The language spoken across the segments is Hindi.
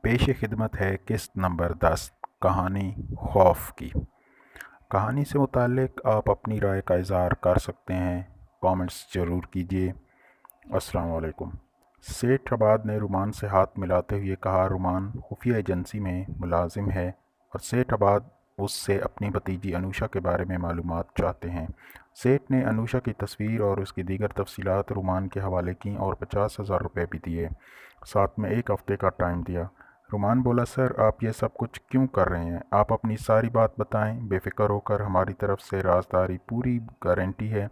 पेश खिदमत है किस्त नंबर 10 कहानी खौफ की। कहानी से मुताल्लिक़ आप अपनी राय का इज़हार कर सकते हैं, कमेंट्स ज़रूर कीजिए। अस्सलाम वालेकुम। सेठ अबाद ने रुमान से हाथ मिलाते हुए कहा, रुमान खुफिया एजेंसी में मुलाजिम है और सेठ अबाद उससे अपनी भतीजी अनुषा के बारे में मालूमात चाहते हैं। सेठ ने अनुषा की तस्वीर और उसकी दीगर तफसीलात रुमान के हवाले की और 50,000 रुपये भी दिए, साथ में 1 हफ़्ते का टाइम दिया। रुमान बोला, सर आप ये सब कुछ क्यों कर रहे हैं? आप अपनी सारी बात बताएं, बेफिक्र होकर, हमारी तरफ से राजदारी पूरी गारंटी है।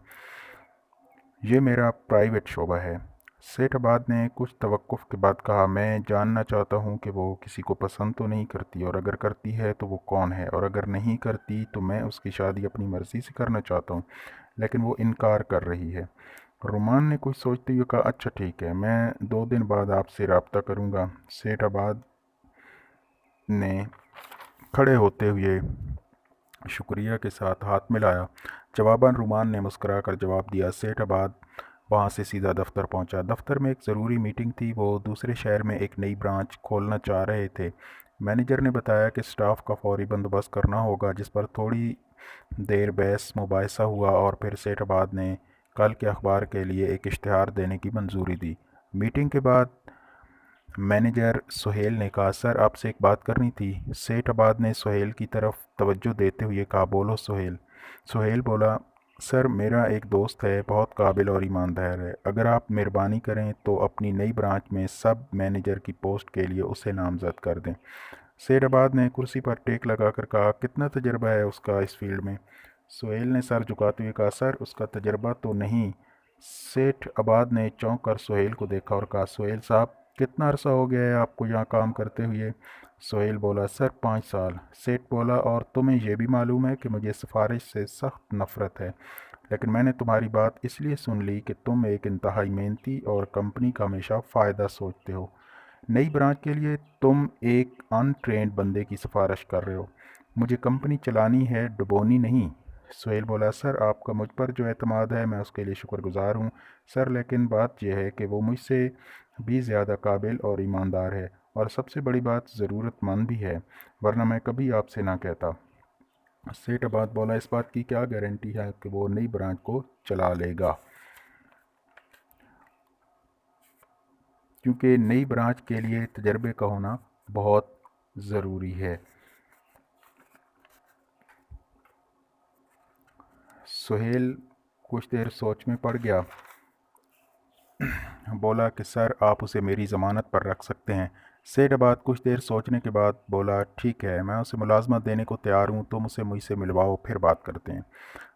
ये मेरा प्राइवेट शोबा है। सेठ अबाद ने कुछ तवक्कुफ़ के बाद कहा, मैं जानना चाहता हूँ कि वो किसी को पसंद तो नहीं करती, और अगर करती है तो वो कौन है, और अगर नहीं करती तो मैं उसकी शादी अपनी मर्ज़ी से करना चाहता हूँ, लेकिन वो इनकार कर रही है। रुमान ने कुछ सोचते हुए कहा, अच्छा ठीक है, मैं 2 दिन बाद आपसे रब्ता करूँगा। सेठ अबाद ने खड़े होते हुए शुक्रिया के साथ हाथ मिलाया। जवाबन रुमान ने मुस्कुराकर जवाब दिया। सेठ अबाद वहाँ से सीधा दफ्तर पहुँचा। दफ्तर में एक ज़रूरी मीटिंग थी। वो दूसरे शहर में एक नई ब्रांच खोलना चाह रहे थे। मैनेजर ने बताया कि स्टाफ का फौरी बंदोबस्त करना होगा, जिस पर थोड़ी देर बहस मुबाहिसा हुआ और फिर सेठ अबाद ने कल के अखबार के लिए एक इश्तिहार देने की मंजूरी दी। मीटिंग के बाद मैनेजर सुहेल ने कहा, सर आपसे एक बात करनी थी। सेठ अबाद ने सुहेल की तरफ तवज्जो देते हुए कहा, बोलो सुहेल। सुहेल बोला, सर मेरा एक दोस्त है, बहुत काबिल और ईमानदार है। अगर आप मेहरबानी करें तो अपनी नई ब्रांच में सब मैनेजर की पोस्ट के लिए उसे नामजद कर दें। सेठ अबाद ने कुर्सी पर टेक लगाकर कहा, कितना तजर्बा है उसका इस फील्ड में? सुहेल ने सर झुकाते हुए कहा, सर उसका तजर्बा तो नहीं। सेठ अबाद ने चौंक कर सुहेल को देखा और कहा, सुहेल साहब कितना अरसा हो गया है आपको यहाँ काम करते हुए? सुहेल बोला, सर 5 साल। सेठ बोला, और तुम्हें यह भी मालूम है कि मुझे सिफारिश से सख्त नफ़रत है, लेकिन मैंने तुम्हारी बात इसलिए सुन ली कि तुम एक इंतहाई मेहनती और कंपनी का हमेशा फ़ायदा सोचते हो। नई ब्रांच के लिए तुम एक अनट्रेंड बंदे की सिफारिश कर रहे हो। मुझे कंपनी चलानी है, डुबोनी नहीं। सुहेल बोला, सर आपका मुझ पर जो एतमाद है मैं उसके लिए शुक्रगुजार हूँ सर, लेकिन बात यह है कि वो मुझसे भी ज़्यादा काबिल और ईमानदार है, और सबसे बड़ी बात ज़रूरतमंद भी है, वरना मैं कभी आपसे ना कहता। सेठ अबाद बोला, इस बात की क्या गारंटी है कि वो नई ब्रांच को चला लेगा? क्योंकि नई ब्रांच के लिए तजर्बे का होना बहुत ज़रूरी है। सुहेल कुछ देर सोच में पड़ गया। बोला कि सर आप उसे मेरी ज़मानत पर रख सकते हैं। सेठ अबाद कुछ देर सोचने के बाद बोला, ठीक है, मैं उसे मुलाजमत देने को तैयार हूँ, तुम उसे मुझसे मिलवाओ, फिर बात करते हैं।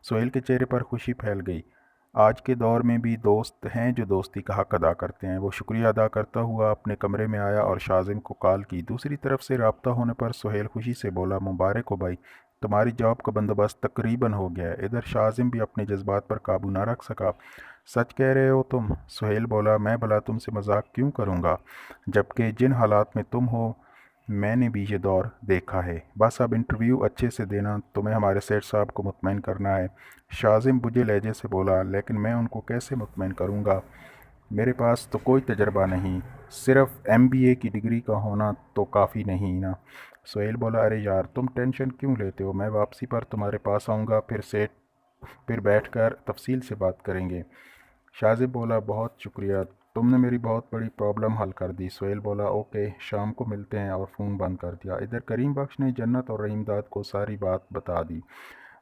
सुहेल के चेहरे पर खुशी फैल गई। आज के दौर में भी दोस्त हैं जो दोस्ती का हक अदा करते हैं। वो शुक्रिया अदा करता हुआ अपने कमरे में आया और शाजिम को कॉल की। दूसरी तरफ से रब्ता होने पर सुहेल खुशी से बोला, मुबारक हो भाई, तुम्हारी जॉब का बंदोबस्त तकरीबन हो गया है। इधर शाजिम भी अपने जज्बात पर काबू ना रख सका। सच कह रहे हो तुम? सुहेल बोला, मैं भला तुमसे मजाक क्यों करूँगा, जबकि जिन हालात में तुम हो मैंने भी ये दौर देखा है। बस अब इंटरव्यू अच्छे से देना, तुम्हें हमारे सेठ साहब को मुतमईन करना है। शाजिम बुझे लहजे से बोला, लेकिन मैं उनको कैसे मुतमईन करूँगा? मेरे पास तो कोई तजर्बा नहीं, सिर्फ MBA की डिग्री का होना तो काफ़ी नहीं ना। सुहेल बोला, अरे यार तुम टेंशन क्यों लेते हो, मैं वापसी पर तुम्हारे पास आऊँगा, फिर बैठकर तफसील से बात करेंगे। शाजिब बोला, बहुत शुक्रिया, तुमने मेरी बहुत बड़ी प्रॉब्लम हल कर दी। सुहेल बोला, ओके शाम को मिलते हैं, और फ़ोन बंद कर दिया। इधर करीम बख्श ने जन्नत और रहीमदाद को सारी बात बता दी।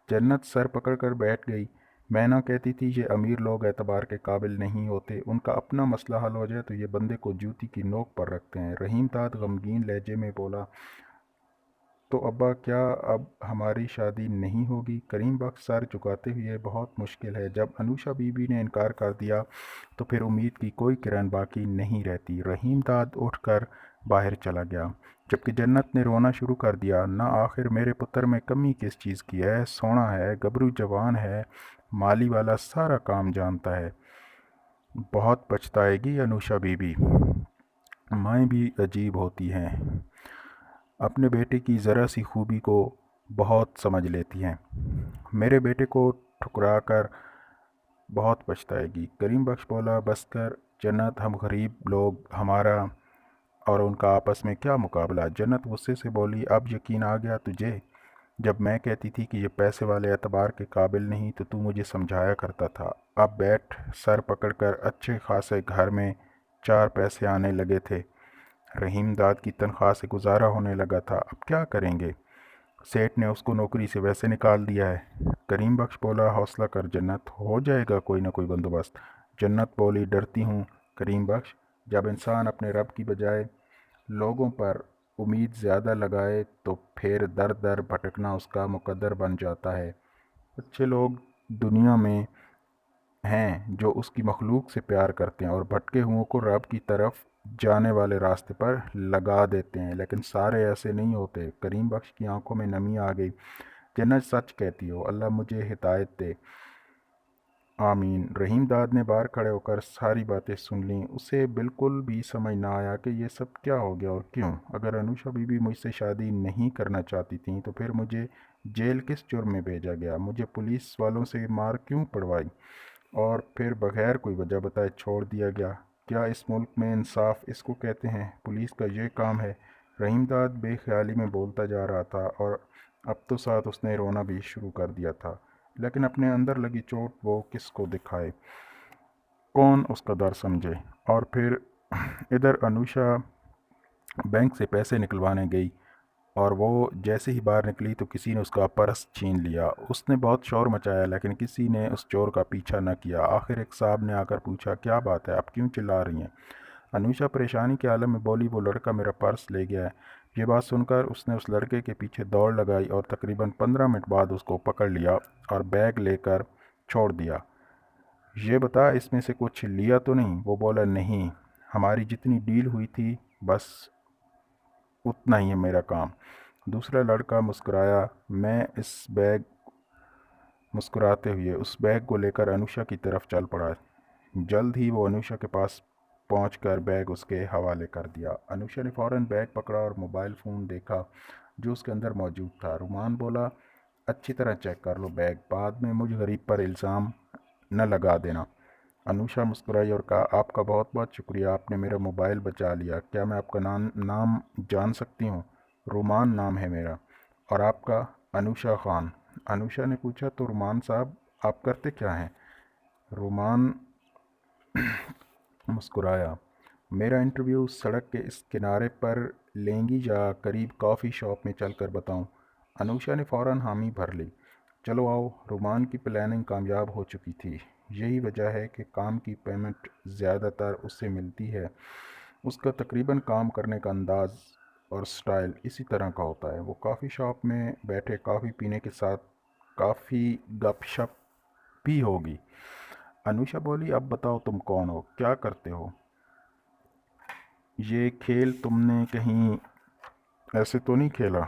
जन्नत सर पकड़ कर बैठ गई। मैं ना कहती थी ये अमीर लोग एतबार के काबिल नहीं होते, उनका अपना मसला हल हो जाए तो ये बंदे को जूती की नोक पर रखते हैं। रहीमदाद गमगीन लहजे में बोला, तो अब्बा क्या अब हमारी शादी नहीं होगी? करीम बख्श सर झुकाते हुए, बहुत मुश्किल है, जब अनुषा बीबी ने इनकार कर दिया तो फिर उम्मीद की कोई किरण बाकी नहीं रहती। रहीमदाद उठकर बाहर चला गया, जबकि जन्नत ने रोना शुरू कर दिया। ना आखिर मेरे पुत्र में कमी किस चीज़ की है? सोना है, गबरू जवान है, माली वाला सारा काम जानता है। बहुत पछताएगी अनुषा बीबी। माएँ भी अजीब होती हैं, अपने बेटे की ज़रा सी खूबी को बहुत समझ लेती हैं। मेरे बेटे को ठुकरा कर बहुत पछताएगी। करीम बख्श बोला, बस कर जन्नत, हम गरीब लोग, हमारा और उनका आपस में क्या मुकाबला। जन्नत गुस्से से बोली, अब यकीन आ गया तुझे? जब मैं कहती थी कि ये पैसे वाले एतबार के काबिल नहीं तो तू मुझे समझाया करता था। अब बैठ। सर पकड़कर अच्छे खासे घर में 4 पैसे आने लगे थे। रहीम दाद की तनख्वाह से गुजारा होने लगा था। अब क्या करेंगे? सेठ ने उसको नौकरी से वैसे निकाल दिया है। करीम बख्श बोला, हौसला कर जन्नत, हो जाएगा कोई ना कोई बंदोबस्त। जन्नत बोली, डरती हूँ करीम बख्श। जब इंसान अपने रब की बजाय लोगों पर उम्मीद ज़्यादा लगाए तो फिर दर दर भटकना उसका मुकद्दर बन जाता है। अच्छे लोग दुनिया में हैं जो उसकी मखलूक से प्यार करते हैं और भटके हुओं को रब की तरफ जाने वाले रास्ते पर लगा देते हैं, लेकिन सारे ऐसे नहीं होते। करीम बख्श की आंखों में नमी आ गई। जन्नत सच कहती हो, अल्लाह मुझे हिदायत दे। आमीन। रहीम दाद ने बाहर खड़े होकर सारी बातें सुन लीं। उसे बिल्कुल भी समझ ना आया कि ये सब क्या हो गया और क्यों। अगर अनुषा बीबी मुझसे शादी नहीं करना चाहती थी तो फिर मुझे जेल किस जुर्म में भेजा गया? मुझे पुलिस वालों से मार क्यों पड़वाई और फिर बगैर कोई वजह बताए छोड़ दिया गया? क्या इस मुल्क में इंसाफ इसको कहते हैं? पुलिस का ये काम है। रहीम दाद बेख्याली में बोलता जा रहा था और अब तो साथ उसने रोना भी शुरू कर दिया था, लेकिन अपने अंदर लगी चोट वो किसको दिखाए, कौन उसका दर्द समझे। और फिर इधर अनुषा बैंक से पैसे निकलवाने गई और वो जैसे ही बाहर निकली तो किसी ने उसका पर्स छीन लिया। उसने बहुत शोर मचाया लेकिन किसी ने उस चोर का पीछा न किया। आखिर एक साहब ने आकर पूछा, क्या बात है, आप क्यों चिल्ला रही हैं? अनुषा परेशानी के आलम में बोली, वो लड़का मेरा पर्स ले गया है। ये बात सुनकर उसने उस लड़के के पीछे दौड़ लगाई और तकरीबन 15 मिनट बाद उसको पकड़ लिया और बैग लेकर छोड़ दिया। ये बता, इसमें से कुछ लिया तो नहीं? वो बोला, नहीं, हमारी जितनी डील हुई थी बस उतना ही है मेरा काम। दूसरा लड़का मुस्कुराया। मैं इस बैग मुस्कुराते हुए उस बैग को लेकर अनुषा की तरफ चल पड़ा। जल्द ही वो अनुषा के पास पहुंचकर बैग उसके हवाले कर दिया। अनुषा ने फ़ौरन बैग पकड़ा और मोबाइल फ़ोन देखा जो उसके अंदर मौजूद था। रुमान बोला, अच्छी तरह चेक कर लो बैग, बाद में मुझ गरीब पर इल्ज़ाम न लगा देना। अनुषा मुस्कुराई और कहा, आपका बहुत बहुत शुक्रिया, आपने मेरा मोबाइल बचा लिया। क्या मैं आपका नाम जान सकती हूँ? रुमान नाम है मेरा। और आपका? अनुषा खान। अनुषा ने पूछा, तो रुमान साहब आप करते क्या हैं? रुमान मुस्कुराया, मेरा इंटरव्यू सड़क के इस किनारे पर लेंगी या करीब कॉफ़ी शॉप में चलकर बताऊं? अनुषा ने फ़ौरन हामी भर ली। चलो आओ। रुमान की प्लानिंग कामयाब हो चुकी थी। यही वजह है कि काम की पेमेंट ज़्यादातर उससे मिलती है। उसका तकरीबन काम करने का अंदाज़ और स्टाइल इसी तरह का होता है। वो कॉफ़ी शॉप में बैठे कॉफ़ी पीने के साथ काफ़ी गपशप भी होगी। अनुषा बोली, अब बताओ तुम कौन हो, क्या करते हो? ये खेल तुमने कहीं ऐसे तो नहीं खेला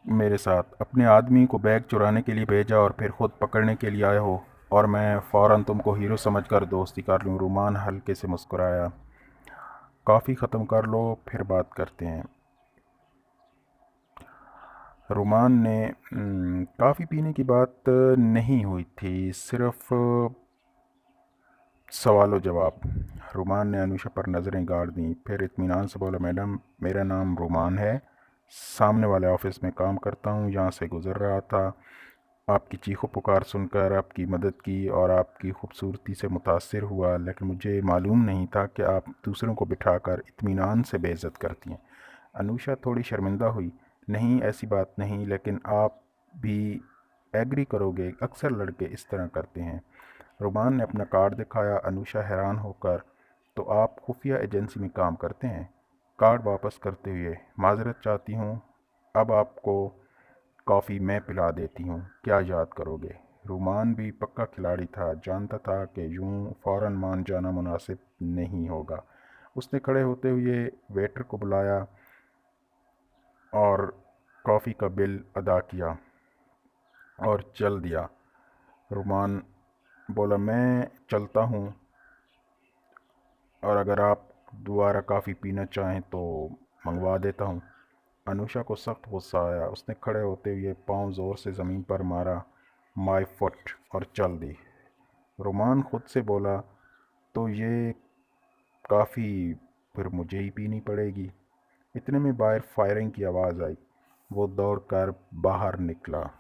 मेरे साथ? अपने आदमी को बैग चुराने के लिए भेजा और फिर खुद पकड़ने के लिए आए हो और मैं फ़ौरन तुमको हीरो समझकर दोस्ती कर लूँ? रुमान हल्के से मुस्कुराया। कॉफ़ी ख़त्म कर लो फिर बात करते हैं। रुमान ने काफ़ी पीने की बात नहीं हुई थी, सिर्फ सवालो जवाब। रुमान ने अनुषा पर नज़रें गाड़ दी, फिर इत्मीनान से बोला, मैडम मेरा नाम रुमान है, सामने वाले ऑफिस में काम करता हूँ, यहाँ से गुज़र रहा था, आपकी चीखो पुकार सुनकर आपकी मदद की और आपकी खूबसूरती से मुतासिर हुआ, लेकिन मुझे मालूम नहीं था कि आप दूसरों को बिठाकर इत्मीनान से बेइज्जत करती हैं। अनुषा थोड़ी शर्मिंदा हुई। नहीं, ऐसी बात नहीं, लेकिन आप भी एग्री करोगे, अक्सर लड़के इस तरह करते हैं। रुमान ने अपना कार्ड दिखाया। अनुषा हैरान होकर, तो आप खुफिया एजेंसी में काम करते हैं? कार्ड वापस करते हुए, माजरत चाहती हूँ, अब आपको कॉफ़ी मैं पिला देती हूँ, क्या याद करोगे? रुमान भी पक्का खिलाड़ी था, जानता था कि यूं फ़ौरन मान जाना मुनासिब नहीं होगा। उसने खड़े होते हुए वेटर को बुलाया और कॉफ़ी का बिल अदा किया और चल दिया। रुमान बोला, मैं चलता हूँ और अगर आप दोबारा कॉफ़ी पीना चाहें तो मंगवा देता हूँ। अनुषा को सख्त गुस्सा आया। उसने खड़े होते हुए पाँव ज़ोर से ज़मीन पर मारा, माय फुट, और चल दी। रुमान खुद से बोला, तो ये काफ़ी फिर मुझे ही पीनी पड़ेगी। इतने में बाहर फायरिंग की आवाज़ आई। वो दौड़कर बाहर निकला।